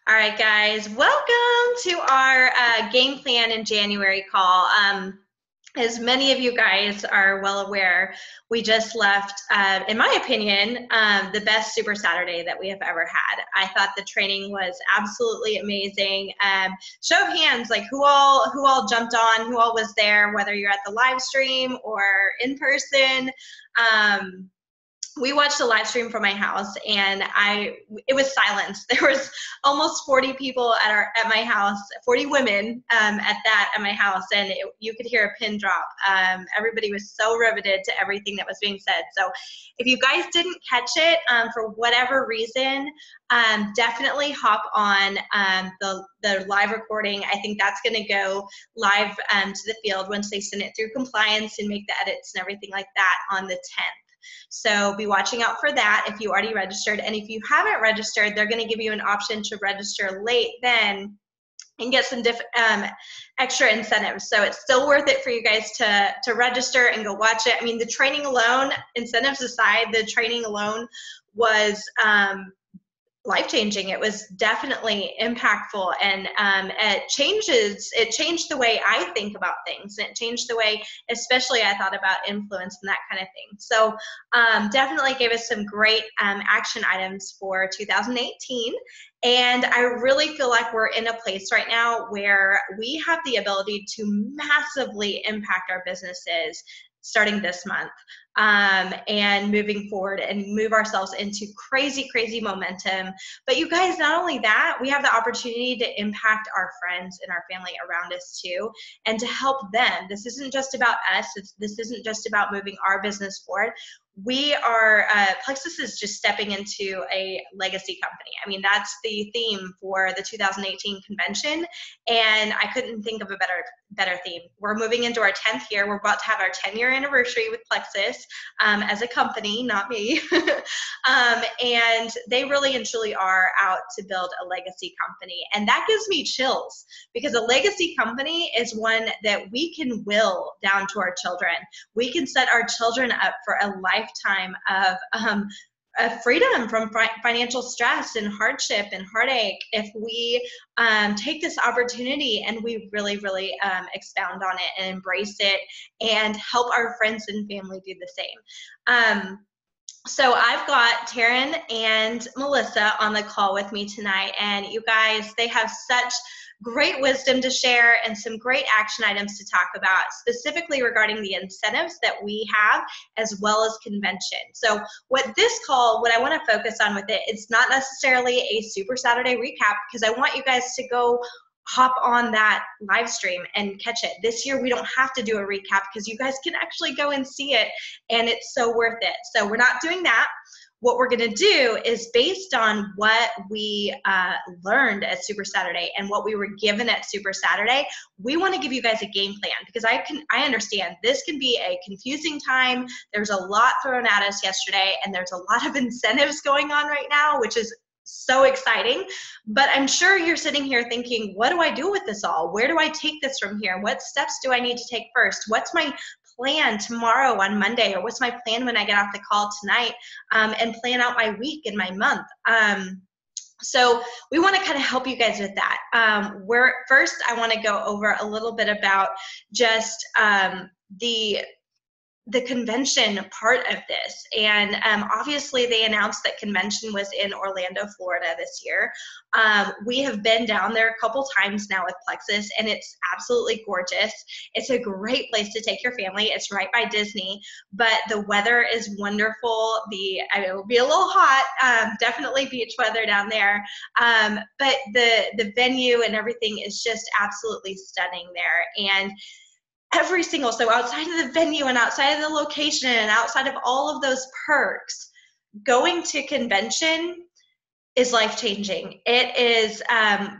All right, guys, welcome to our game plan in January call. As many of you guys are well aware, we just left, in my opinion, the best Super Saturday that we have ever had. I thought the training was absolutely amazing. Show of hands, like who all jumped on, who all was there, whether you're at the live stream or in person. We watched a live stream from my house, and it was silence. There was almost 40 people at my house, 40 women at my house, and you could hear a pin drop. Everybody was so riveted to everything that was being said. So if you guys didn't catch it for whatever reason, definitely hop on the live recording. I think that's going to go live to the field once they send it through compliance and make the edits and everything like that on the 10th. So be watching out for that if you already registered. And if you haven't registered, they're going to give you an option to register late then and get some extra incentives. So it's still worth it for you guys to register and go watch it. I mean, the training alone, incentives aside, the training alone was life-changing. It was definitely impactful, and it changed the way I think about things, and it changed the way especially I thought about influence and that kind of thing. So definitely gave us some great action items for 2018, and I really feel like we're in a place right now where we have the ability to massively impact our businesses starting this month and moving forward and move ourselves into crazy, crazy momentum. But you guys, not only that, we have the opportunity to impact our friends and our family around us too, and to help them. This isn't just about us. This isn't just about moving our business forward. We are, Plexus is just stepping into a legacy company. I mean, that's the theme for the 2018 convention, and I couldn't think of a better theme. We're moving into our 10th year. We're about to have our 10-year anniversary with Plexus as a company, not me. And they really and truly are out to build a legacy company. And that gives me chills, because a legacy company is one that we can will down to our children. We can set our children up for a lifetime of freedom from financial stress and hardship and heartache if we take this opportunity and we really, really expound on it and embrace it and help our friends and family do the same. So I've got Taryn and Melissa on the call with me tonight, and you guys, they have such great wisdom to share and some great action items to talk about, specifically regarding the incentives that we have as well as convention. So what I want to focus on with it, it's not necessarily a Super Saturday recap, because I want you guys to go hop on that live stream and catch it. This year we don't have to do a recap, because you guys can actually go and see it, and it's so worth it. So we're not doing that. What we're going to do is, based on what we learned at Super Saturday and what we were given at Super Saturday, we want to give you guys a game plan, because I understand this can be a confusing time. There's a lot thrown at us yesterday, and there's a lot of incentives going on right now, which is so exciting. But I'm sure you're sitting here thinking, what do I do with this all? Where do I take this from here? What steps do I need to take first? What's my plan tomorrow on Monday? Or what's my plan when I get off the call tonight, and plan out my week and my month? So we want to kind of help you guys with that. First, I want to go over a little bit about just the convention part of this. And obviously they announced that convention was in Orlando, Florida this year. We have been down there a couple times now with Plexus, and it's absolutely gorgeous. It's a great place to take your family. It's right by Disney, but the weather is wonderful. It will be a little hot, definitely beach weather down there. But the venue and everything is just absolutely stunning there. And so outside of the venue and outside of the location and outside of all of those perks, going to convention is life-changing. It is,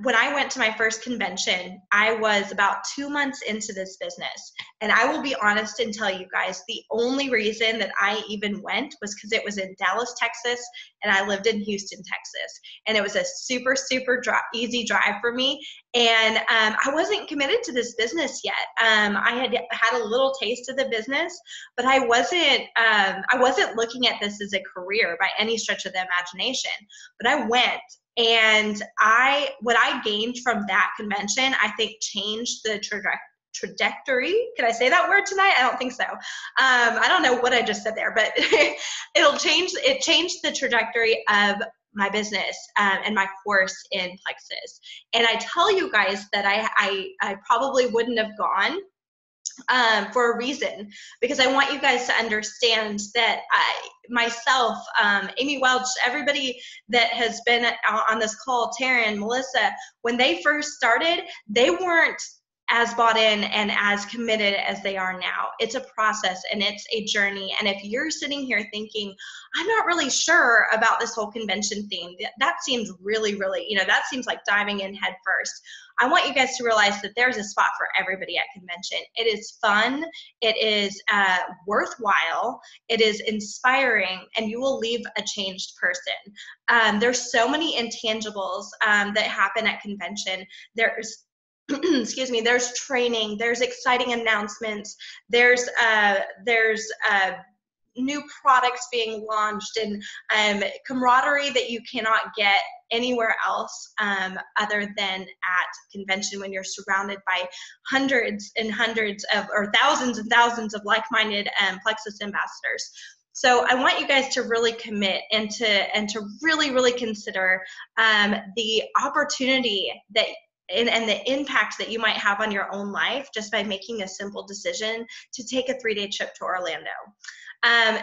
when I went to my first convention, I was about 2 months into this business. And I will be honest and tell you guys, the only reason that I even went was because it was in Dallas, Texas, and I lived in Houston, Texas. And it was a super, super easy drive for me. And I wasn't committed to this business yet. I had a little taste of the business, but I wasn't looking at this as a career by any stretch of the imagination. But I went, And what I gained from that convention, I think changed the trajectory. Can I say that word tonight? I don't think so. I don't know what I just said there, but it changed the trajectory of my business and my course in Plexus. And I tell you guys that I probably wouldn't have gone for a reason, because I want you guys to understand that myself, Amy Welch, everybody that has been on this call, Taryn, Melissa, when they first started, they weren't as bought in and as committed as they are now. It's a process and it's a journey. And if you're sitting here thinking, I'm not really sure about this whole convention theme, that seems really, that seems like diving in head first. I want you guys to realize that there's a spot for everybody at convention. It is fun, it is worthwhile, it is inspiring, and you will leave a changed person. There's so many intangibles that happen at convention. There's excuse me, there's training, there's exciting announcements, there's new products being launched, and camaraderie that you cannot get anywhere else other than at convention, when you're surrounded by hundreds and hundreds of, or thousands and thousands of like-minded Plexus ambassadors. So I want you guys to really commit and to really consider the opportunity that and the impact that you might have on your own life just by making a simple decision to take a 3-day trip to Orlando.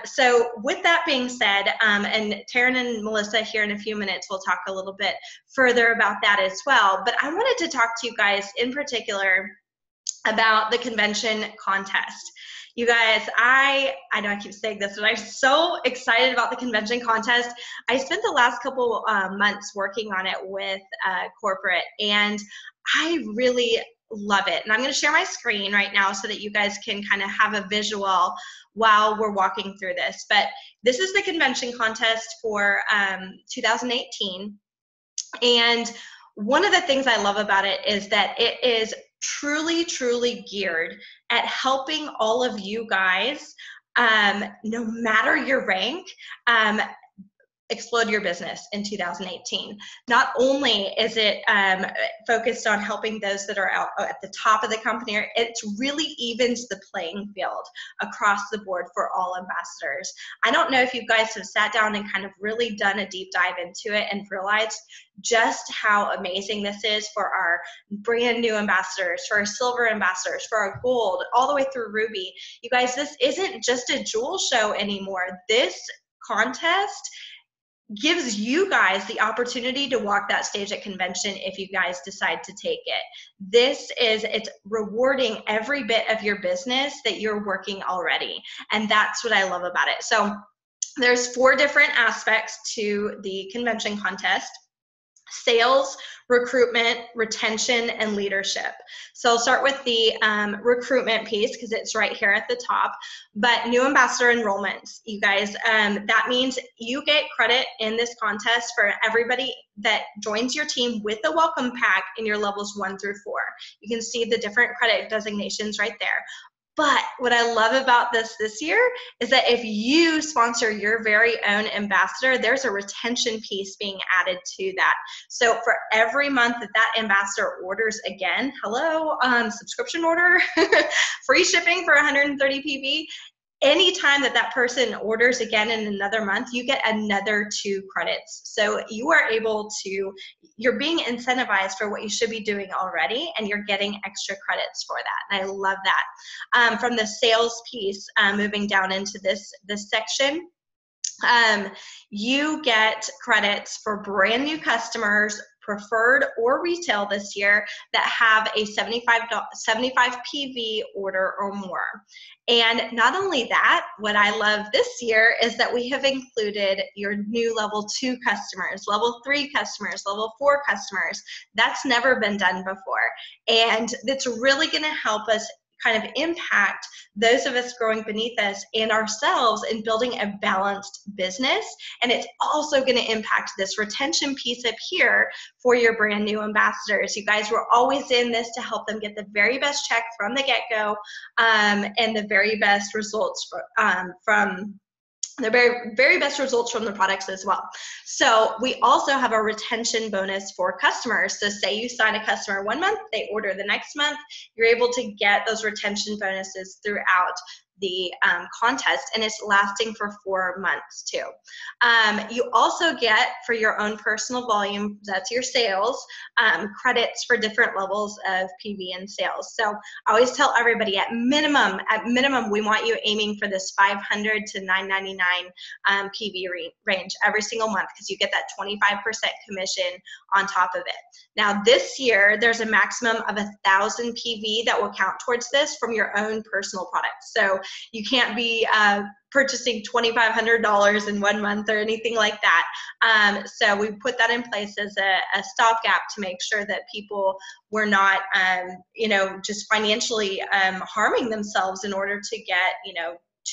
So with that being said, and Taryn and Melissa here in a few minutes will talk a little bit further about that as well, but I wanted to talk to you guys in particular about the convention contest. You guys, I know I keep saying this, but I'm so excited about the convention contest. I spent the last couple months working on it with corporate, and I really love it. And I'm going to share my screen right now so that you guys can kind of have a visual while we're walking through this. But this is the convention contest for 2018. And one of the things I love about it is that it is truly geared at helping all of you guys, no matter your rank, explode your business in 2018. Not only is it focused on helping those that are out at the top of the company, it really evens the playing field across the board for all ambassadors. I don't know if you guys have sat down and kind of really done a deep dive into it and realized just how amazing this is for our brand new ambassadors, for our silver ambassadors, for our gold, all the way through ruby. You guys, this isn't just a jewel show anymore. This contest gives you guys the opportunity to walk that stage at convention if you guys decide to take it. It's rewarding every bit of your business that you're working already. And that's what I love about it. So there's 4 different aspects to the convention contest: sales, recruitment, retention, and leadership. So I'll start with the recruitment piece because it's right here at the top. But new ambassador enrollments, you guys, that means you get credit in this contest for everybody that joins your team with the welcome pack in your levels 1 through 4. You can see the different credit designations right there. But what I love about this year is that if you sponsor your very own ambassador, there's a retention piece being added to that. So for every month that ambassador orders again, subscription order, free shipping for 130 PV, anytime that person orders again in another month, you get another 2 credits. So you are able to, you're being incentivized for what you should be doing already, and you're getting extra credits for that. And I love that. From the sales piece, moving down into this section, you get credits for brand new customers, preferred or retail this year, that have a 75 PV order or more. And not only that, what I love this year is that we have included your new level 2 customers, level 3 customers, level 4 customers. That's never been done before. And it's really going to help us kind of impact those of us growing beneath us and ourselves in building a balanced business. And it's also going to impact this retention piece up here for your brand new ambassadors. You guys, we're always in this to help them get the very best check from the get-go, and the very best results from the very, very best results from the products as well. So we also have a retention bonus for customers. So say you sign a customer 1 month, they order the next month, you're able to get those retention bonuses throughout the contest, and it's lasting for 4 months too. You also get, for your own personal volume, that's your sales, credits for different levels of PV and sales. So I always tell everybody, at minimum, we want you aiming for this 500 to 999 PV range every single month, because you get that 25% commission on top of it. Now this year, there's a maximum of 1,000 PV that will count towards this from your own personal products. So you can't be purchasing $2,500 in 1 month or anything like that. So we put that in place as a stopgap to make sure that people were not, just financially harming themselves in order to get,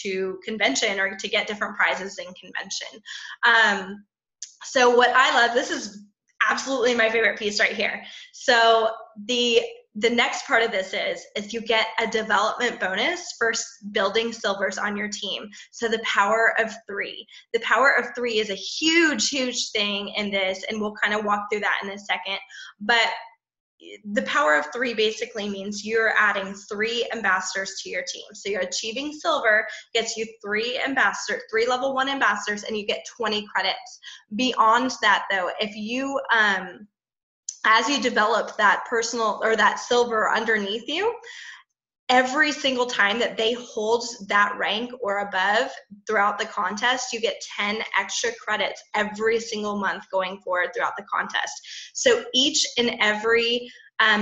to convention or to get different prizes in convention. So what I love, this is absolutely my favorite piece right here. So the next part of this is you get a development bonus for building silvers on your team. So the power of 3. The power of 3 is a huge, huge thing in this, and we'll kind of walk through that in a second. But the power of 3 basically means you're adding 3 ambassadors to your team. So you're achieving silver gets you 3 ambassadors, 3 level 1 ambassadors, and you get 20 credits. Beyond that though, if you, as you develop that personal or that silver underneath you, every single time that they hold that rank or above throughout the contest, you get 10 extra credits every single month going forward throughout the contest. So each and every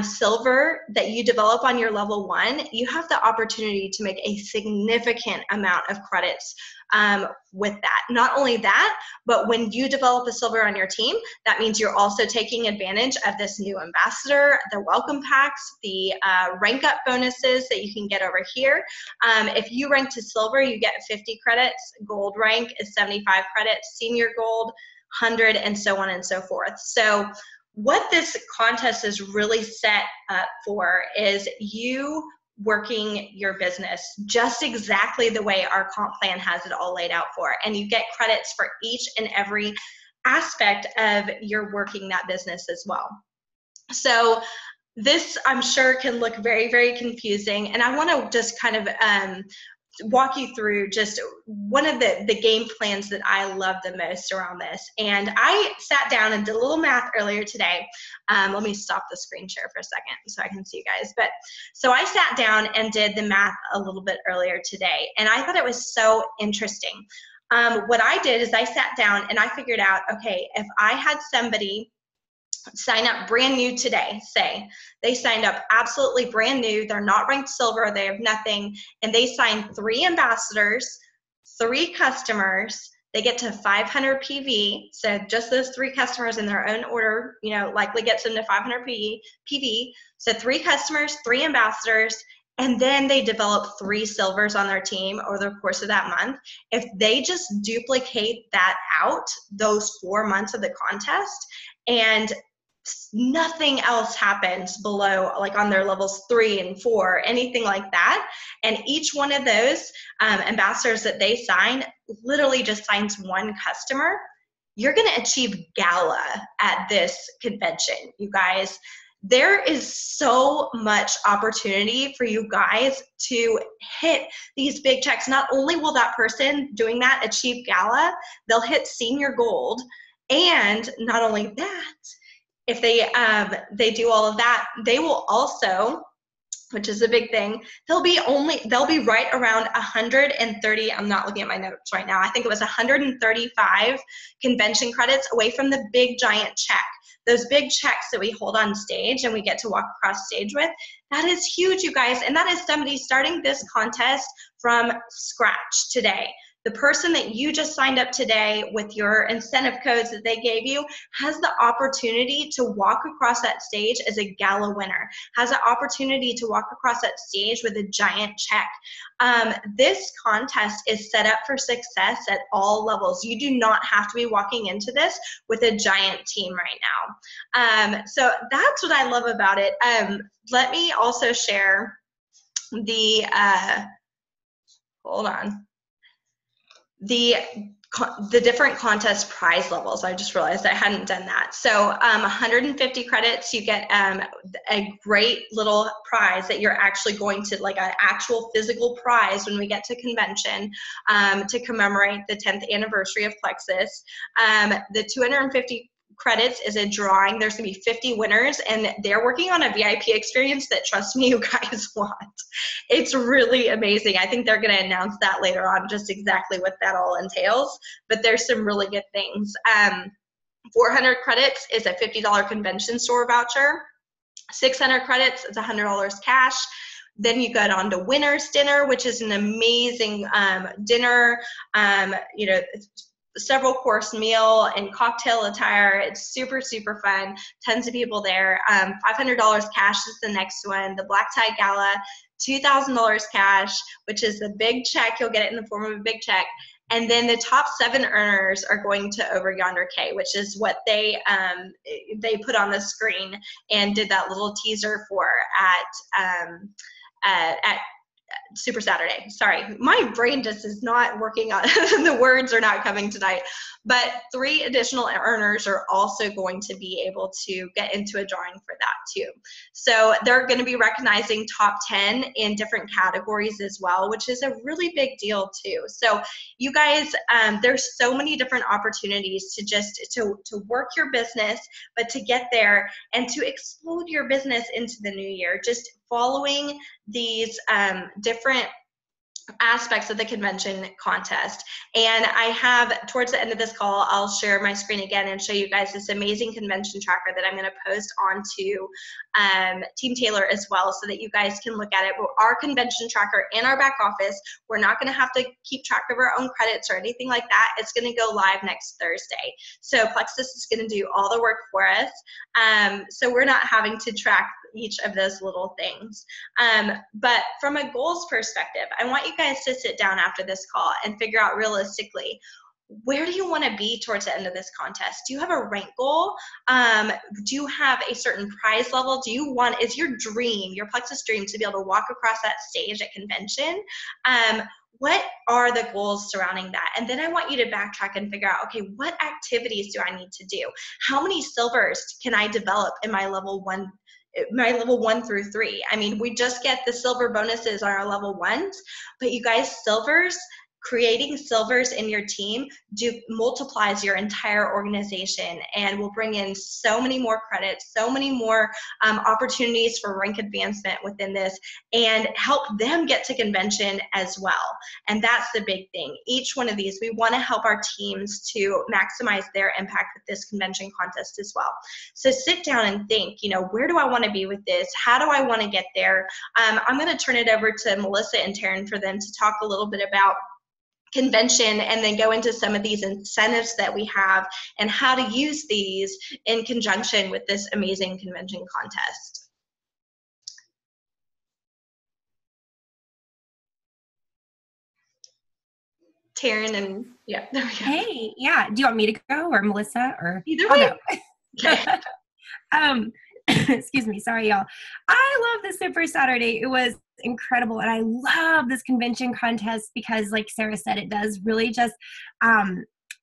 silver that you develop on your level 1, you have the opportunity to make a significant amount of credits with that. Not only that, but when you develop a silver on your team, that means you're also taking advantage of this new ambassador, the welcome packs, the rank up bonuses that you can get over here. If you rank to silver, you get 50 credits. Gold rank is 75 credits. Senior gold, 100, and so on and so forth. So what this contest is really set up for is you working your business just exactly the way our comp plan has it all laid out for. And you get credits for each and every aspect of your working that business as well. So this, I'm sure, can look very, very confusing. And I want to just kind of walk you through just one of the game plans that I love the most around this. And I sat down and did a little math earlier today. Let me stop the screen share for a second so I can see you guys. But so I sat down and did the math a little bit earlier today, and I thought it was so interesting. What I did is I sat down and I figured out, okay, if I had somebody sign up brand new today, say they signed up absolutely brand new, they're not ranked silver, they have nothing, and they sign 3 ambassadors, 3 customers, they get to 500 PV. So just those 3 customers in their own order, likely gets them to 500 PV. So 3 customers, 3 ambassadors, and then they develop 3 silvers on their team over the course of that month. If they just duplicate that out those 4 months of the contest, and nothing else happens below, like on their levels 3 and 4, anything like that, and each one of those ambassadors that they sign literally just signs 1 customer, you're going to achieve gala at this convention, you guys. There is so much opportunity for you guys to hit these big checks. Not only will that person doing that achieve gala, they'll hit senior gold, and not only that, if they do all of that, they will also, which is a big thing, they'll be right around 130, I'm not looking at my notes right now, I think it was 135 convention credits away from the big giant check. Those big checks that we hold on stage and we get to walk across stage with, that is huge, you guys. And that is somebody starting this contest from scratch today. The person that you just signed up today with your incentive codes that they gave you has the opportunity to walk across that stage as a gala winner, has the opportunity to walk across that stage with a giant check. This contest is set up for success at all levels. You do not have to be walking into this with a giant team right now. So that's what I love about it. Let me also share the, hold on. the different contest prize levels. I just realized I hadn't done that. So 150 credits, you get a great little prize that you're actually going to, like an actual physical prize when we get to convention, to commemorate the 10th anniversary of Plexus. The 250 credits is a drawing. There's going to be 50 winners, and they're working on a VIP experience that, trust me, you guys want. It's really amazing. I think they're going to announce that later on, just exactly what that all entails, but there's some really good things. 400 credits is a $50 convention store voucher. 600 credits is $100 cash. Then you get on to Winner's Dinner, which is an amazing dinner. You know, several course meal and cocktail attire. It's super, super fun. Tons of people there. $500 cash is the next one. The Black Tie Gala, $2,000 cash, which is a big check. You'll get it in the form of a big check. And then the top 7 earners are going to Over Yonder Cay, which is what they put on the screen and did that little teaser for at Super Saturday. Sorry, my brain just is not working on the words are not coming tonight. But 3 additional earners are also going to be able to get into a drawing for that too. So they're going to be recognizing top 10 in different categories as well, which is a really big deal too. So you guys, there's so many different opportunities to just to work your business, but to get there and to explode your business into the new year, just following these different aspects of the convention contest. And I have, towards the end of this call, I'll share my screen again and show you guys this amazing convention tracker that I'm going to post onto Team Taylor as well, so that you guys can look at it. Our convention tracker in our back office, we're not going to have to keep track of our own credits or anything like that. It's going to go live next Thursday. So Plexus is going to do all the work for us. So we're not having to track each of those little things. But from a goals perspective, I want you guys to sit down after this call and figure out realistically, where do you want to be towards the end of this contest? Do you have a rank goal? Do you have a certain prize level? Do you want, is your dream, your Plexus dream, to be able to walk across that stage at convention? What are the goals surrounding that? And then I want you to backtrack and figure out, okay, what activities do I need to do? How many silvers can I develop in my level 1 through 3. I mean, we just get the silver bonuses on our level 1s, but you guys, creating silvers in your team multiplies your entire organization and will bring in so many more credits, so many more opportunities for rank advancement within this, and help them get to convention as well. And that's the big thing. Each one of these, we want to help our teams to maximize their impact with this convention contest as well. So sit down and think, you know, where do I want to be with this? How do I want to get there? I'm going to turn it over to Melissa and Taryn for them to talk a little bit about convention and then go into some of these incentives that we have and how to use these in conjunction with this amazing convention contest. Taryn and yeah, there we go. Hey, yeah. Do you want me to go or Melissa or either way? Okay. Excuse me, sorry y'all. I love the Super Saturday. It was incredible, and I love this convention contest because, like Sarah said, it does really just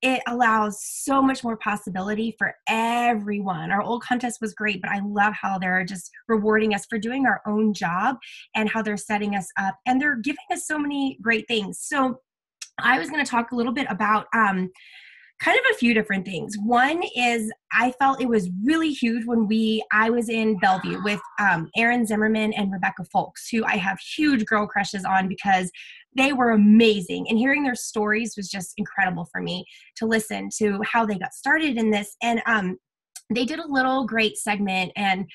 it allows so much more possibility for everyone. Our old contest was great, but I love how they're just rewarding us for doing our own job and how they're setting us up, and they're giving us so many great things. So I was going to talk a little bit about kind of a few different things. One is I felt it was really huge when I was in Bellevue with Erin Zimmerman and Rebecca Folks, who I have huge girl crushes on because they were amazing. And hearing their stories was just incredible for me to listen to how they got started in this. And they did a little great segment and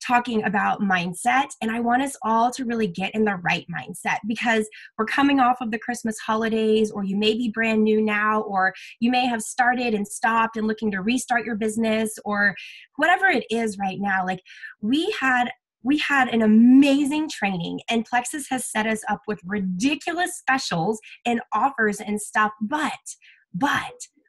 talking about mindset. And I want us all to really get in the right mindset because we're coming off of the Christmas holidays, or you may be brand new now, or you may have started and stopped and looking to restart your business, or whatever it is right now. Like we had an amazing training, and Plexus has set us up with ridiculous specials and offers and stuff. But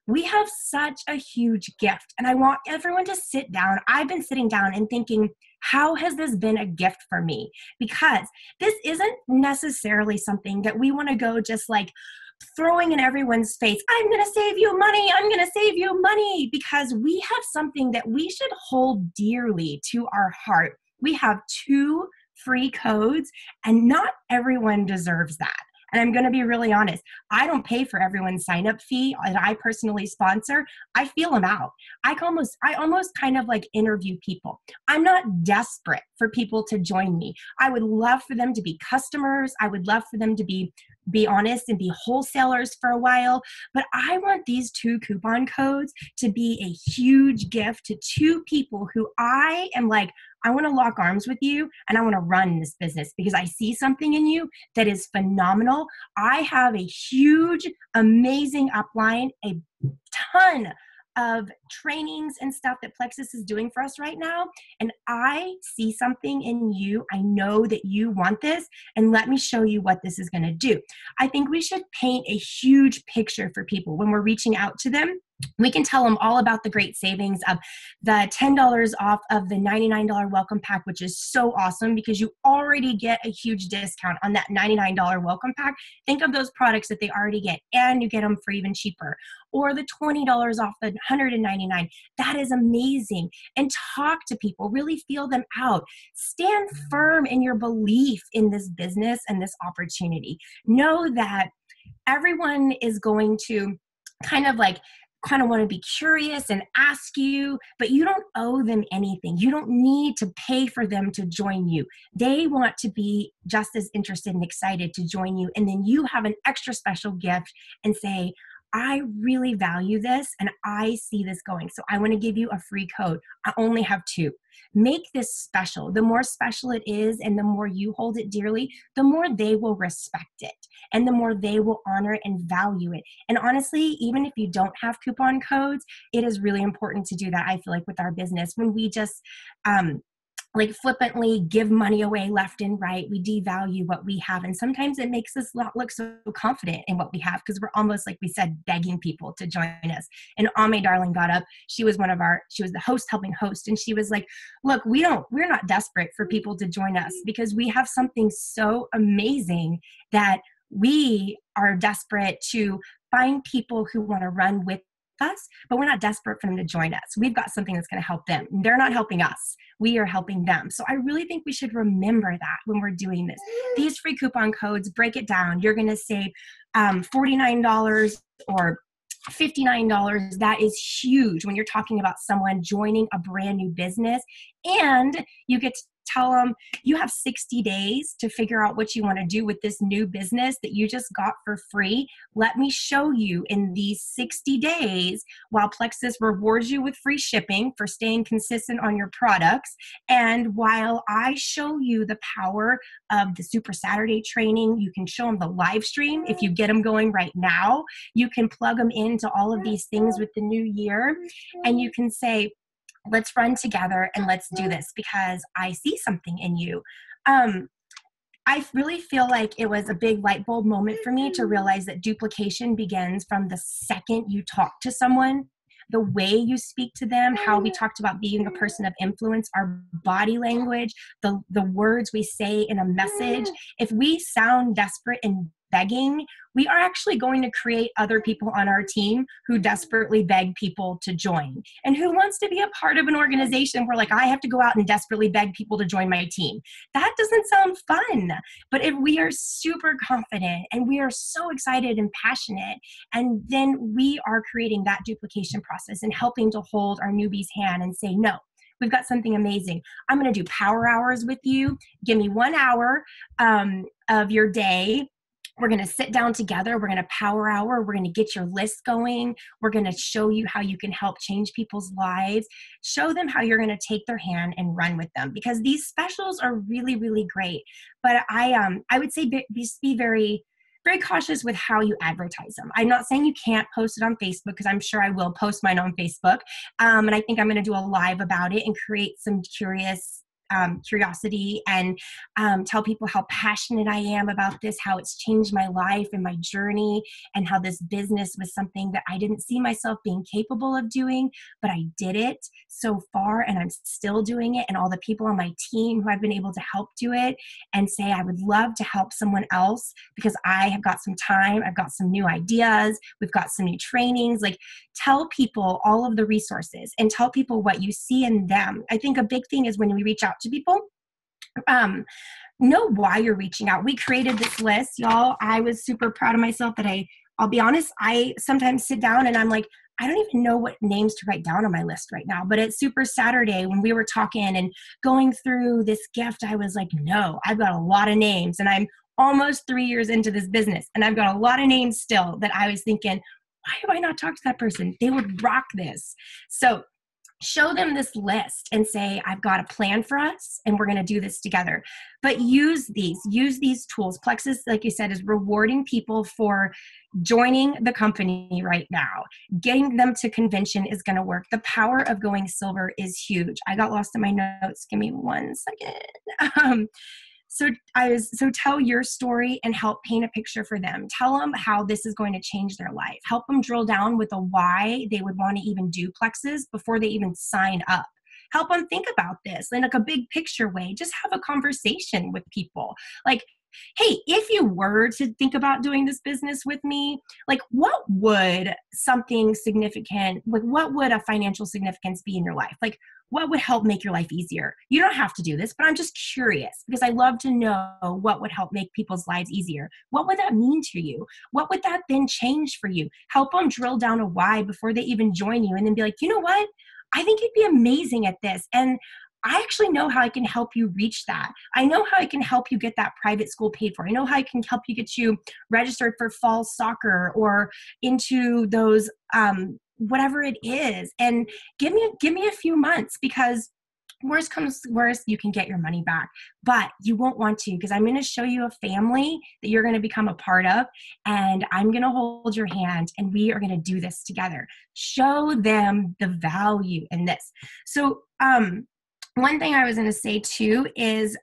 we have such a huge gift, and I want everyone to sit down. I've been sitting down and thinking, how has this been a gift for me? Because this isn't necessarily something that we want to go just like throwing in everyone's face, I'm going to save you money, I'm going to save you money, because we have something that we should hold dearly to our heart. We have 2 free codes, and not everyone deserves that. And I'm going to be really honest. I don't pay for everyone's sign-up fee that I personally sponsor. I feel them out. I almost kind of like interview people. I'm not desperate for people to join me. I would love for them to be customers. I would love for them to be honest and be wholesalers for a while. But I want these 2 coupon codes to be a huge gift to 2 people who I am like, I want to lock arms with you and I want to run this business because I see something in you that is phenomenal. I have a huge, amazing upline, a ton of trainings and stuff that Plexus is doing for us right now. And I see something in you. I know that you want this, and let me show you what this is going to do. I think we should paint a huge picture for people when we're reaching out to them. We can tell them all about the great savings of the $10 off of the $99 welcome pack, which is so awesome because you already get a huge discount on that $99 welcome pack. Think of those products that they already get, and you get them for even cheaper. Or the $20 off the $199. That is amazing. And talk to people, really feel them out. Stand firm in your belief in this business and this opportunity. Know that everyone is going to kind of want to be curious and ask you, but you don't owe them anything. You don't need to pay for them to join you. They want to be just as interested and excited to join you. And then you have an extra special gift and say, I really value this and I see this going. So I want to give you a free code. I only have 2. Make this special. The more special it is and the more you hold it dearly, the more they will respect it and the more they will honor it and value it. And honestly, even if you don't have coupon codes, it is really important to do that, I feel like, with our business. When we just flippantly give money away left and right, we devalue what we have. And sometimes it makes us not look so confident in what we have because we're almost, like we said, begging people to join us. And Ame Darling got up. She was the host helping host. And she was like, look, we're not desperate for people to join us because we have something so amazing that we are desperate to find people who want to run with us, but we're not desperate for them to join us. We've got something that's going to help them. They're not helping us. We are helping them. So I really think we should remember that when we're doing this. These free coupon codes, break it down. You're going to save $49 or $59. That is huge when you're talking about someone joining a brand new business, and you get to tell them you have 60 days to figure out what you want to do with this new business that you just got for free. Let me show you in these 60 days while Plexus rewards you with free shipping for staying consistent on your products. And while I show you the power of the Super Saturday training, you can show them the live stream. If you get them going right now, you can plug them into all of these things with the new year, and you can say, let's run together and let's do this because I see something in you. I really feel like it was a big light bulb moment for me to realize that duplication begins from the second you talk to someone. The way you speak to them, how we talked about being a person of influence, our body language, the words we say in a message. If we sound desperate and begging, we are actually going to create other people on our team who desperately beg people to join. And who wants to be a part of an organization where, like, I have to go out and desperately beg people to join my team? That doesn't sound fun. But if we are super confident and we are so excited and passionate, and then we are creating that duplication process and helping to hold our newbie's hand and say, no, we've got something amazing. I'm going to do power hours with you. Give me 1 hour of your day. We're going to sit down together. We're going to power hour. We're going to get your list going. We're going to show you how you can help change people's lives. Show them how you're going to take their hand and run with them, because these specials are really, really great. But I would say be very, very cautious with how you advertise them. I'm not saying you can't post it on Facebook, because I'm sure I will post mine on Facebook. And I think I'm going to do a live about it and create some curious curiosity and tell people how passionate I am about this, how it's changed my life and my journey, and how this business was something that I didn't see myself being capable of doing, but I did it so far and I'm still doing it. And all the people on my team who I've been able to help do it, and say I would love to help someone else because I have got some time, I've got some new ideas, we've got some new trainings. Like, tell people all of the resources and tell people what you see in them. I think a big thing is when we reach out to people, know why you're reaching out. We created this list, y'all. I was super proud of myself that I'll be honest, I sometimes sit down and I'm like, I don't even know what names to write down on my list right now. But at Super Saturday, when we were talking and going through this gift, I was like, no, I've got a lot of names, and I'm almost 3 years into this business, and I've got a lot of names still that I was thinking, why have I not talked to that person? They would rock this. So show them this list and say, I've got a plan for us and we're going to do this together. But use these tools. Plexus, like you said, is rewarding people for joining the company right now. Getting them to convention is going to work. The power of going silver is huge. I got lost in my notes. Give me 1 second. So tell your story and help paint a picture for them. Tell them how this is going to change their life. Help them drill down with a why they would want to even do Plexus before they even sign up. Help them think about this in like a big picture way. Just have a conversation with people. Like, hey, if you were to think about doing this business with me, like what would something significant, like what would a financial significance be in your life? Like, what would help make your life easier? You don't have to do this, but I'm just curious because I love to know what would help make people's lives easier. What would that mean to you? What would that then change for you? Help them drill down a why before they even join you, and then be like, you know what? I think you'd be amazing at this. And I actually know how I can help you reach that. I know how I can help you get that private school paid for. I know how I can help you get you registered for fall soccer or into those whatever it is. And give me a few months, because worst comes to worst, you can get your money back, but you won't want to, because I'm going to show you a family that you're going to become a part of, and I'm going to hold your hand and we are going to do this together. Show them the value in this. So, one thing I was going to say too is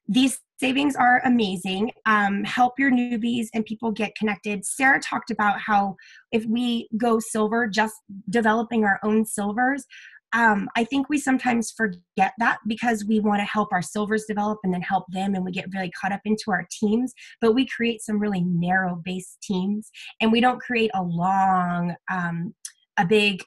these savings are amazing. Help your newbies and people get connected. Sarah talked about how if we go silver, just developing our own silvers, I think we sometimes forget that because we want to help our silvers develop and then help them, and we get really caught up into our teams, but we create some really narrow based teams, and we don't create a long, a big,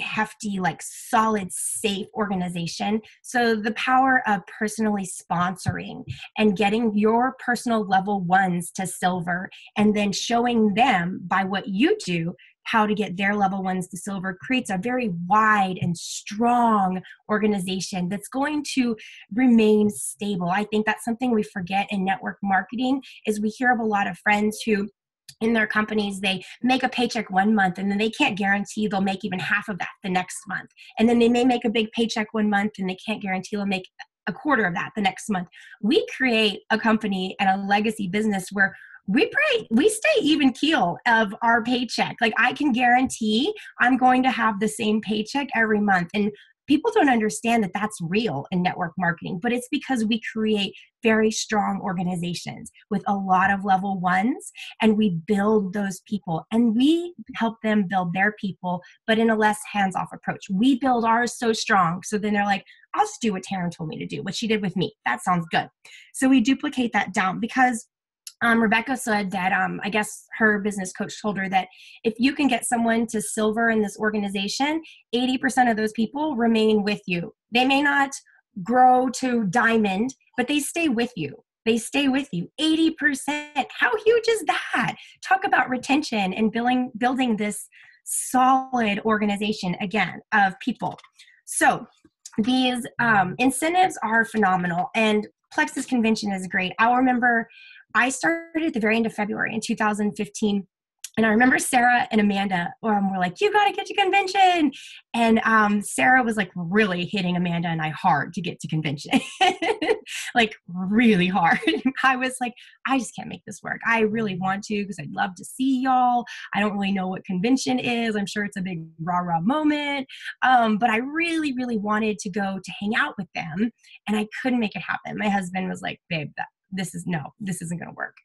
hefty, like solid, safe organization. So the power of personally sponsoring and getting your personal level ones to silver, and then showing them by what you do how to get their level ones to silver creates a very wide and strong organization that's going to remain stable. I think that's something we forget in network marketing is we hear of a lot of friends who in their companies, they make a paycheck 1 month and then they can't guarantee they'll make even half of that the next month. And then they may make a big paycheck 1 month and they can't guarantee they'll make a quarter of that the next month. We create a company and a legacy business where we stay even keel of our paycheck. Like I can guarantee I'm going to have the same paycheck every month. And people don't understand that that's real in network marketing, but it's because we create very strong organizations with a lot of level ones, and we build those people and we help them build their people, but in a less hands-off approach. We build ours so strong. So then they're like, I'll just do what Taryn told me to do, what she did with me. That sounds good. So we duplicate that down because Rebecca said that I guess her business coach told her that if you can get someone to silver in this organization, 80% of those people remain with you. They may not grow to diamond, but they stay with you. They stay with you. 80%. How huge is that? Talk about retention and building this solid organization again of people. So these incentives are phenomenal, and Plexus Convention is great. I'll remember I started at the very end of February in 2015. And I remember Sarah and Amanda were like, you got to get to convention. And Sarah was like really hitting Amanda and I hard to get to convention. like really hard. I was like, I just can't make this work. I really want to because I'd love to see y'all. I don't really know what convention is. I'm sure it's a big rah-rah moment. But I really, really wanted to go to hang out with them, and I couldn't make it happen. My husband was like, babe, this isn't going to work.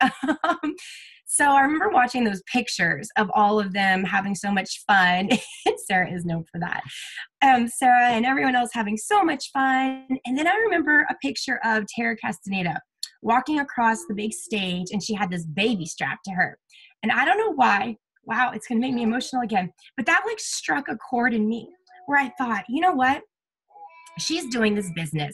So I remember watching those pictures of all of them having so much fun. Sarah is known for that. Sarah and everyone else having so much fun. And then I remember a picture of Tara Castaneda walking across the big stage, and she had this baby strapped to her. And I don't know why. Wow, it's going to make me emotional again. But that like struck a chord in me where I thought, you know what? She's doing this business.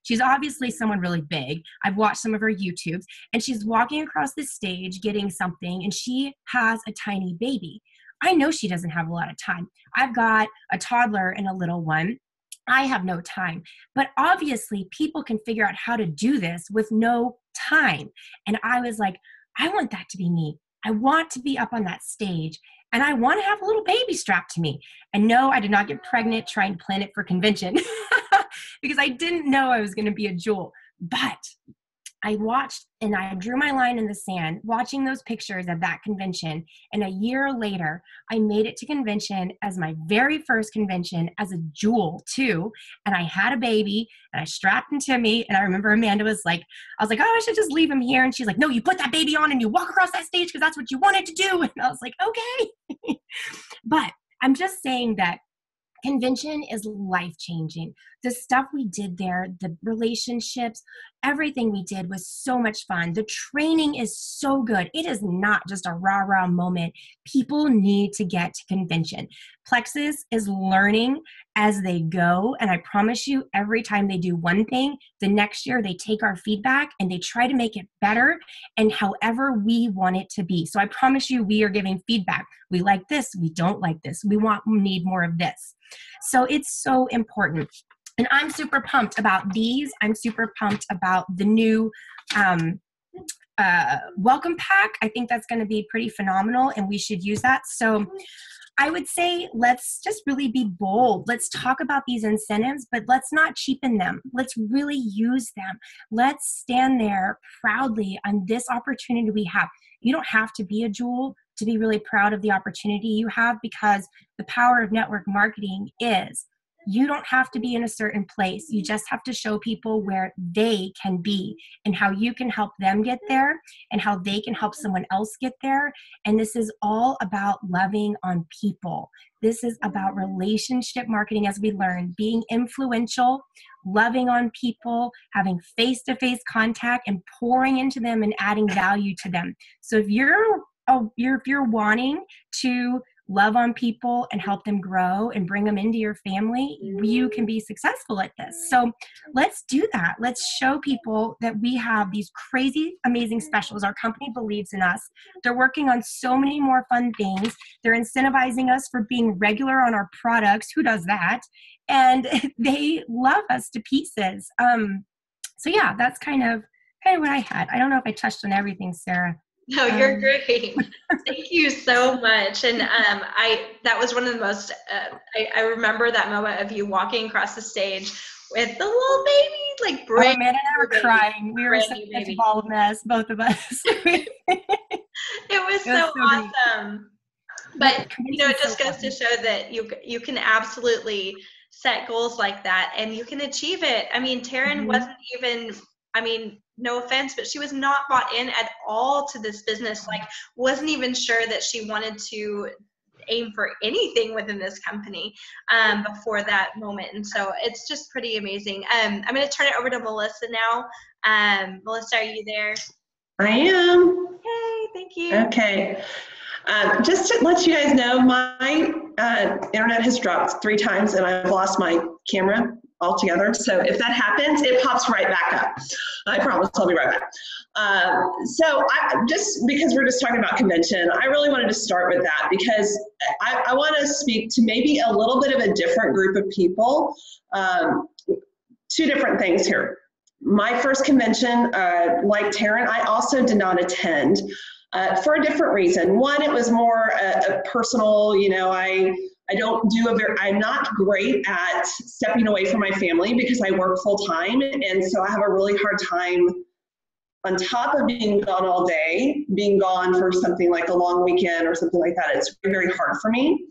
She's obviously someone really big. I've watched some of her YouTubes, and she's walking across the stage getting something, and she has a tiny baby. I know she doesn't have a lot of time. I've got a toddler and a little one. I have no time. But obviously, people can figure out how to do this with no time. And I was like, I want that to be me. I want to be up on that stage, and I want to have a little baby strapped to me. And no, I did not get pregnant trying to plan it for convention because I didn't know I was going to be a jewel. But I watched and I drew my line in the sand watching those pictures of that convention. And a year later, I made it to convention as my very first convention as a jewel too. And I had a baby and I strapped him to me. And I remember Amanda was like, I was like, oh, I should just leave him here. And she's like, no, you put that baby on and you walk across that stage because that's what you wanted to do. And I was like, okay. But I'm just saying that convention is life-changing. The stuff we did there, the relationships, everything we did was so much fun. The training is so good. It is not just a rah-rah moment. People need to get to convention. Plexus is learning as they go, and I promise you, every time they do one thing, the next year they take our feedback and they try to make it better and however we want it to be. So I promise you, we are giving feedback. We like this, we don't like this. We need more of this. So it's so important. And I'm super pumped about these. I'm super pumped about the new welcome pack. I think that's going to be pretty phenomenal, and we should use that. So I would say let's just really be bold. Let's talk about these incentives, but let's not cheapen them. Let's really use them. Let's stand there proudly on this opportunity we have. You don't have to be a jewel to be really proud of the opportunity you have, because the power of network marketing is you don't have to be in a certain place. You just have to show people where they can be and how you can help them get there and how they can help someone else get there. And this is all about loving on people. This is about relationship marketing, as we learn, being influential, loving on people, having face-to-face contact, and pouring into them and adding value to them. So if you're wanting to love on people and help them grow and bring them into your family, you can be successful at this. So let's do that. Let's show people that we have these crazy, amazing specials. Our company believes in us. They're working on so many more fun things. They're incentivizing us for being regular on our products. Who does that? And they love us to pieces. So yeah, that's kind of what I had. I don't know if I touched on everything, Sarah. No, you're great. Thank you so much. And that was one of the most, I remember that moment of you walking across the stage with the little baby, like brand Amanda and I were crying. We were such a bald mess, both of us. It was so awesome. But it just goes to show that you can absolutely set goals like that and you can achieve it. I mean, Taryn wasn't even, no offense, but she was not bought in at all to this business. Like, wasn't even sure that she wanted to aim for anything within this company before that moment. And so it's just pretty amazing. I'm going to turn it over to Melissa now. Melissa, are you there? I am. Hey, thank you. Okay. Just to let you guys know, my internet has dropped 3 times and I've lost my camera altogether. So if that happens, it pops right back up. I promise I'll be right back. So just because we're just talking about convention, I really wanted to start with that because I want to speak to maybe a little bit of a different group of people. 2 different things here. My first convention, like Taryn, I also did not attend for a different reason. One, it was more a personal, I'm not great at stepping away from my family because I work full time. And so I have a really hard time, on top of being gone all day, being gone for something like a long weekend or something like that. It's very, very hard for me.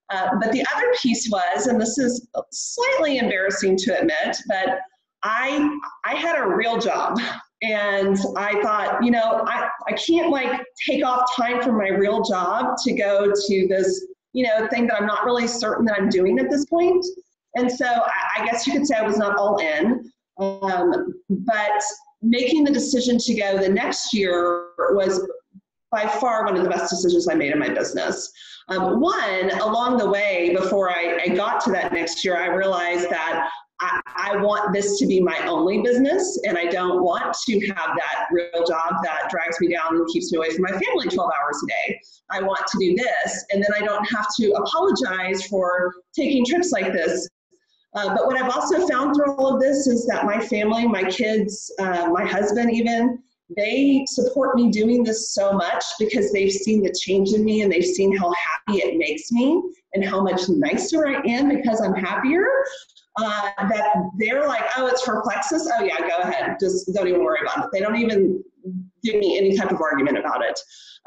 But the other piece was, and this is slightly embarrassing to admit, but I had a real job. And I thought, you know, I can't like take off time from my real job to go to this, you know, thing that I'm not really certain that I'm doing at this point. And so I guess you could say I was not all in. But making the decision to go the next year was by far one of the best decisions I made in my business. One, along the way, before I got to that next year, I realized that I want this to be my only business, and I don't want to have that real job that drags me down and keeps me away from my family 12 hours a day. I want to do this, and then I don't have to apologize for taking trips like this. But what I've also found through all of this is that my family, my kids, my husband even, they support me doing this so much because they've seen the change in me and they've seen how happy it makes me and how much nicer I am because I'm happier. That they're like, oh, it's for Plexus? Oh yeah, go ahead. Just don't even worry about it. They don't even give me any type of argument about it.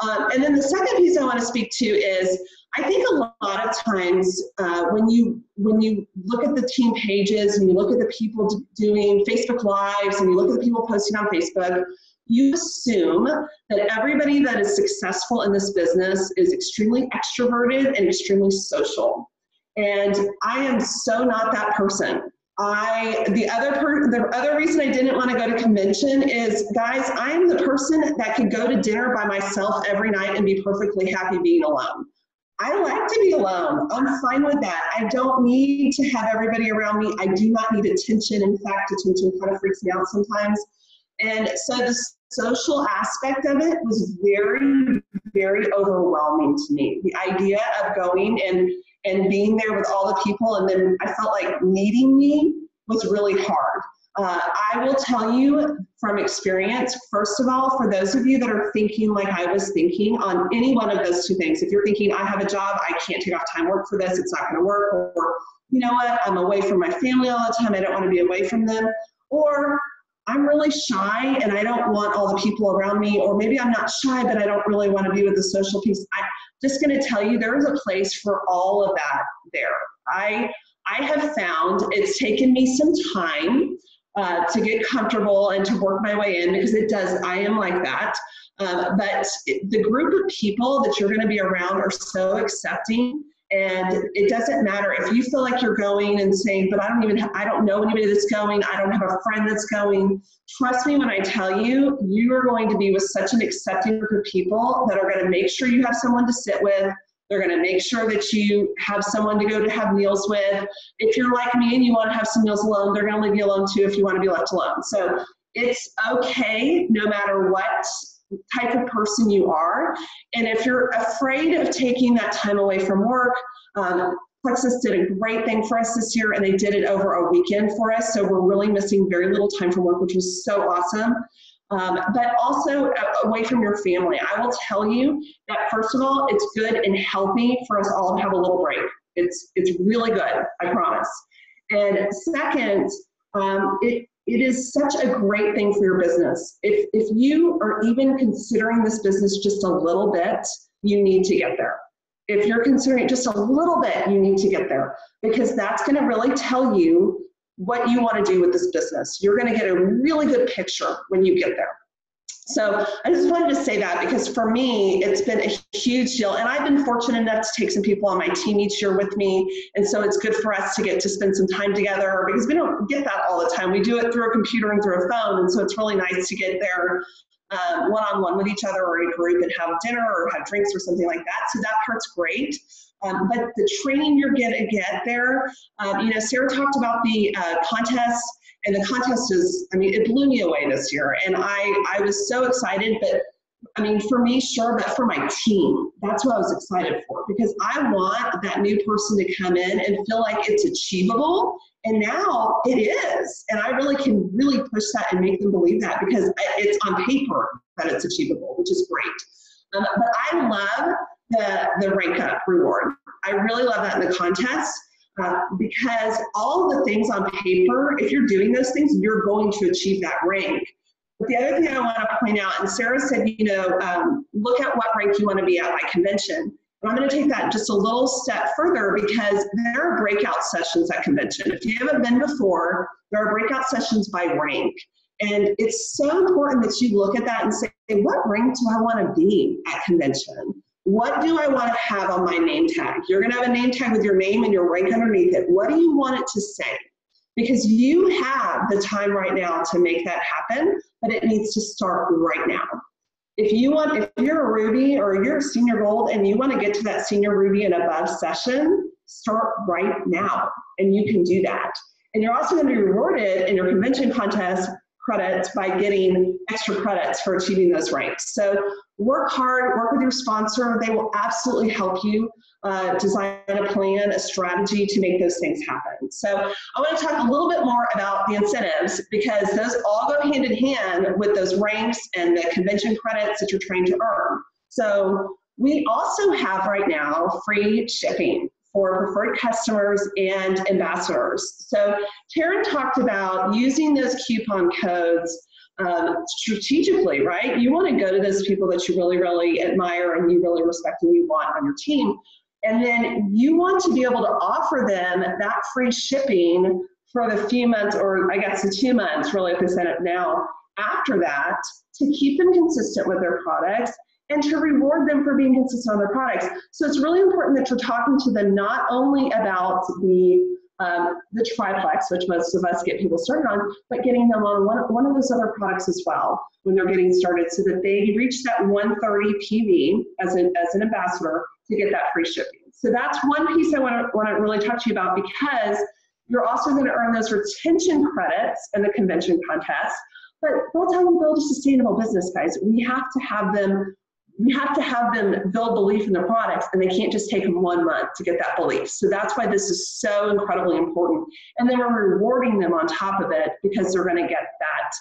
And then the second piece I want to speak to is, I think a lot of times when you look at the team pages and you look at the people doing Facebook Lives and you look at the people posting on Facebook, you assume that everybody that is successful in this business is extremely extroverted and extremely social. And I am so not that person. The other reason I didn't want to go to convention is, guys, I am the person that could go to dinner by myself every night and be perfectly happy being alone. I like to be alone. I'm fine with that. I don't need to have everybody around me. I do not need attention. In fact, attention kind of freaks me out sometimes. And so the social aspect of it was very, very overwhelming to me. The idea of going and being there with all the people, and then I felt like needing me was really hard. I will tell you from experience, first of all, for those of you that are thinking like I was thinking on any one of those two things, if you're thinking I have a job, I can't take off time work for this, it's not gonna work, or you know what, I'm away from my family all the time, I don't wanna be away from them, or I'm really shy and I don't want all the people around me, or maybe I'm not shy, but I don't really wanna be with the social piece. I'm just gonna tell you, there is a place for all of that there. I have found it's taken me some time to get comfortable and to work my way in, because it does, I am like that. But the group of people that you're gonna be around are so accepting, and it doesn't matter if you feel like you're going and saying, but I don't know anybody that's going, I don't have a friend that's going. Trust me when I tell you, you are going to be with such an accepting group of people that are gonna make sure you have someone to sit with. They're gonna make sure that you have someone to go to have meals with. If you're like me and you wanna have some meals alone, they're gonna leave you alone too if you wanna be left alone. So it's okay no matter what type of person you are. And if you're afraid of taking that time away from work, Plexus did a great thing for us this year, and they did it over a weekend for us. So we're really missing very little time from work, which was so awesome. But also away from your family. I will tell you that, first of all, it's good and healthy for us all to have a little break. It's really good, I promise. And second, it is such a great thing for your business. If you are even considering this business just a little bit, you need to get there. If you're considering it just a little bit, you need to get there, because that's going to really tell you what you want to do with this business. You're going to get a really good picture when you get there. So I just wanted to say that, because for me, it's been a huge deal. And I've been fortunate enough to take some people on my team each year with me. And so it's good for us to get to spend some time together, because we don't get that all the time. We do it through a computer and through a phone. And so it's really nice to get there one-on-one with each other, or in a group, and have dinner or have drinks or something like that. So that part's great. But the training you're going to get there, Sarah talked about the contest. And the contest is, it blew me away this year. And I was so excited, but for me, sure, but for my team, that's what I was excited for, because I want that new person to come in and feel like it's achievable. And now it is. And I really can push that and make them believe that, because it's on paper that it's achievable, which is great. But I love the rank up reward. I really love that in the contest because all the things on paper, if you're doing those things, you're going to achieve that rank. But the other thing I want to point out, and Sarah said, look at what rank you want to be at by convention. And I'm going to take that just a little step further because there are breakout sessions at convention. If you haven't been before, there are breakout sessions by rank. And it's so important that you look at that and say, what rank do I want to be at convention? What do I want to have on my name tag? You're going to have a name tag with your name and your rank underneath it. What do you want it to say? Because you have the time right now to make that happen, but it needs to start right now. If you're a Ruby or you're a senior gold and you want to get to that senior Ruby and above session, start right now, and you can do that. And you're also going to be rewarded in your convention contest credits by getting extra credits for achieving those ranks. So work hard, work with your sponsor. They will absolutely help you design a plan, a strategy to make those things happen. So I want to talk a little bit more about the incentives because those all go hand in hand with those ranks and the convention credits that you're trying to earn. So we also have right now free shipping for preferred customers and ambassadors. So Taryn talked about using those coupon codes strategically, right? You want to go to those people that you really, really admire and you really respect and you want on your team. And then you want to be able to offer them that free shipping for the few months, or I guess the 2 months, really, if they set it now, after that, to keep them consistent with their products and to reward them for being consistent on their products. So it's really important that you're talking to them not only about the triplex, which most of us get people started on, but getting them on one of those other products as well when they're getting started so that they reach that 130 PV as an ambassador to get that free shipping. So that's one piece I want to really talk to you about because you're also going to earn those retention credits in the convention contest, but they'll help them build a sustainable business, guys. We have to have them build belief in their products, and they can't just take them 1 month to get that belief. So that's why this is so incredibly important. And then we're rewarding them on top of it because they're going to get that,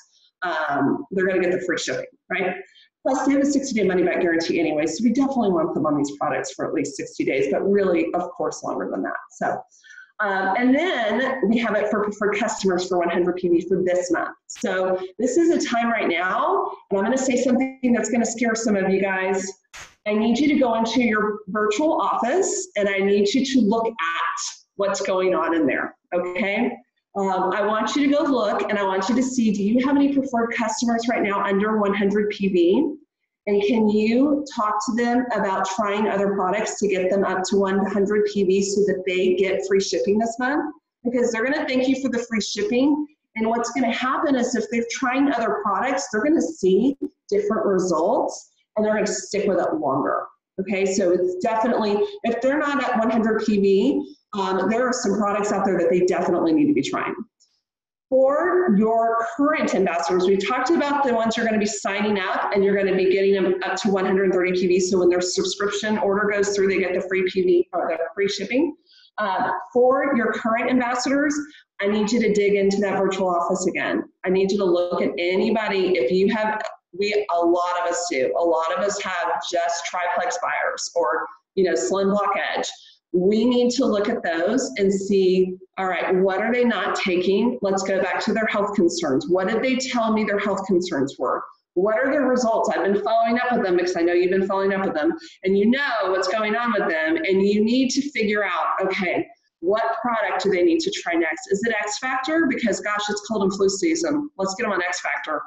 they're going to get the free shipping, right? Plus, they have a 60-day money-back guarantee anyway, so we definitely want them on these products for at least 60 days, but really, of course, longer than that. So, and then we have it for preferred customers for 100 PV for this month. So this is a time right now, and I'm going to say something that's going to scare some of you guys. I need you to go into your virtual office, and I need you to look at what's going on in there, okay? I want you to go look, and I want you to see, do you have any preferred customers right now under 100 PV? And can you talk to them about trying other products to get them up to 100 PV so that they get free shipping this month? Because they're going to thank you for the free shipping. And what's going to happen is if they're trying other products, they're going to see different results and they're going to stick with it longer. Okay, so it's definitely, if they're not at 100 PV, there are some products out there that they definitely need to be trying. For your current ambassadors, we've talked about the ones you're going to be signing up and you're going to be getting them up to 130 PV. So when their subscription order goes through, they get the free PV or the free shipping. For your current ambassadors, I need you to dig into that virtual office again. I need you to look at anybody. If you have, a lot of us do. A lot of us have just triplex buyers or, slim block edge. We need to look at those and see, all right, what are they not taking? Let's go back to their health concerns. What did they tell me their health concerns were? What are their results? I've been following up with them because I know you've been following up with them and you know what's going on with them and you need to figure out, okay, what product do they need to try next? Is it X Factor? Because gosh, it's cold and flu season. Let's get them on X Factor.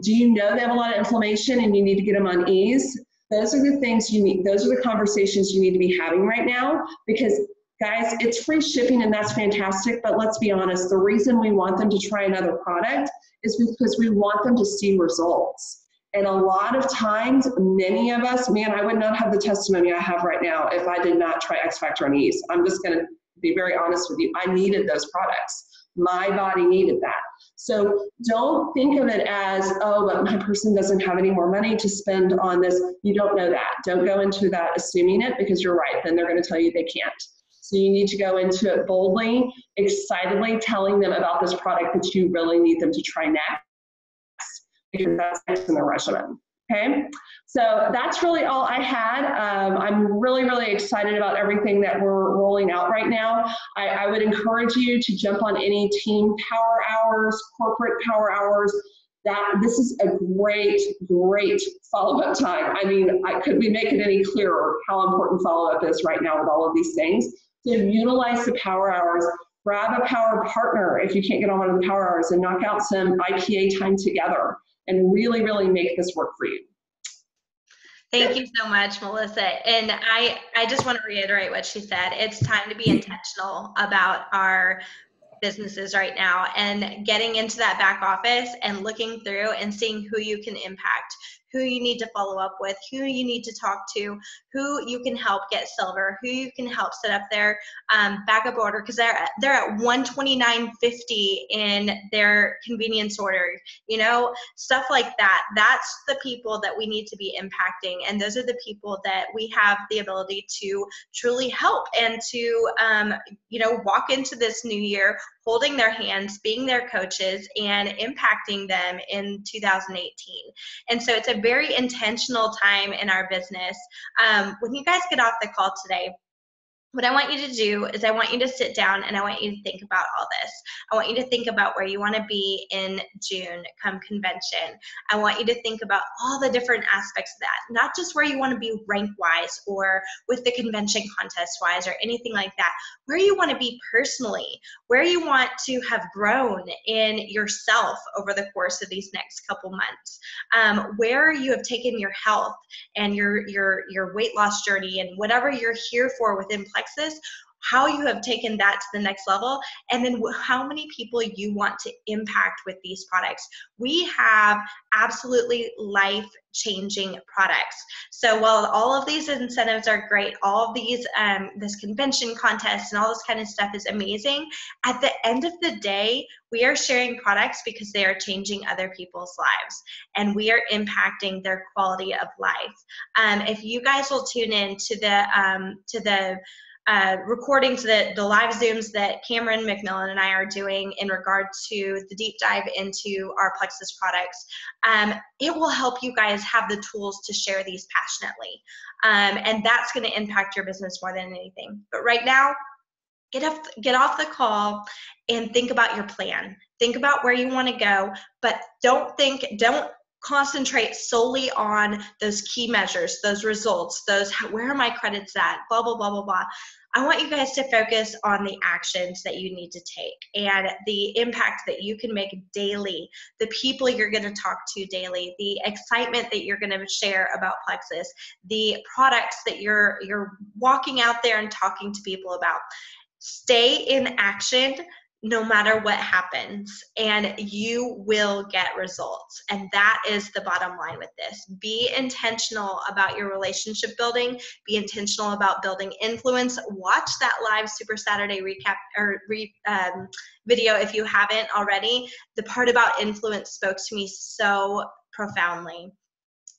Do you know they have a lot of inflammation and you need to get them on ease? Those are the things you need. Those are the conversations you need to be having right now because guys, it's free shipping and that's fantastic, but let's be honest, the reason we want them to try another product is because we want them to see results. And a lot of times, many of us, man, I would not have the testimony I have right now if I did not try X Factor on ease. I'm just gonna be very honest with you. I needed those products. My body needed that. So don't think of it as, oh, but my person doesn't have any more money to spend on this. You don't know that. Don't go into that assuming it because you're right. Then they're going to tell you they can't. So you need to go into it boldly, excitedly telling them about this product that you really need them to try next because that's next in their regimen. Okay, so that's really all I had. I'm really, really excited about everything that we're rolling out right now. I would encourage you to jump on any team power hours, corporate power hours. This is a great, great follow-up time. I mean, could we make it any clearer how important follow-up is right now with all of these things? So utilize the power hours. Grab a power partner if you can't get on one of the power hours and knock out some IPA time together and really, really make this work for you. Thank you so much, Melissa. And I just want to reiterate what she said. It's time to be intentional about our businesses right now and getting into that back office and looking through and seeing who you can impact, who you need to follow up with, who you need to talk to, who you can help get silver, who you can help set up their backup order, because they're at $129.50 in their convenience order, you know, stuff like that. That's the people that we need to be impacting, and those are the people that we have the ability to truly help and to you know, walk into this new year holding their hands, being their coaches, and impacting them in 2018. And so it's a very intentional time in our business. When you guys get off the call today, what I want you to do is I want you to sit down and I want you to think about all this. I want you to think about where you want to be in June come convention. I want you to think about all the different aspects of that, not just where you want to be rank-wise or with the convention contest-wise or anything like that, where you want to be personally, where you want to have grown in yourself over the course of these next couple months, where you have taken your health and your weight loss journey and whatever you're here for within Plexus, how you have taken that to the next level, and then how many people you want to impact with these products. We have absolutely life-changing products. So while all of these incentives are great, all of these, this convention contest and all this kind of stuff is amazing, at the end of the day, we are sharing products because they are changing other people's lives, and we are impacting their quality of life. If you guys will tune in to the recordings, the live Zooms that Cameron McMillan and I are doing in regard to the deep dive into our Plexus products, it will help you guys have the tools to share these passionately. And that's going to impact your business more than anything. But right now, get off the call and think about your plan. Think about where you want to go, but don't concentrate solely on those key measures, those results, where are my credits at, blah, blah, blah, blah, blah. I want you guys to focus on the actions that you need to take and the impact that you can make daily, the people you're going to talk to daily, the excitement that you're going to share about Plexus, the products that you're walking out there and talking to people about. Stay in action no matter what happens, and you will get results. And that is the bottom line with this. Be intentional about your relationship building. Be intentional about building influence. Watch that live Super Saturday recap or video if you haven't already. The part about influence spoke to me so profoundly.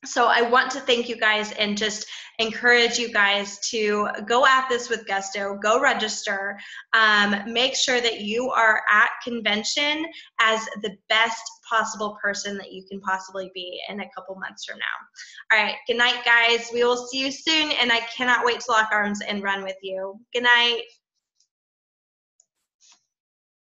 So I want to thank you guys and just encourage you guys to go at this with gusto, go register, make sure that you are at convention as the best possible person that you can possibly be in a couple months from now. All right, good night, guys. We will see you soon, and I cannot wait to lock arms and run with you. Good night.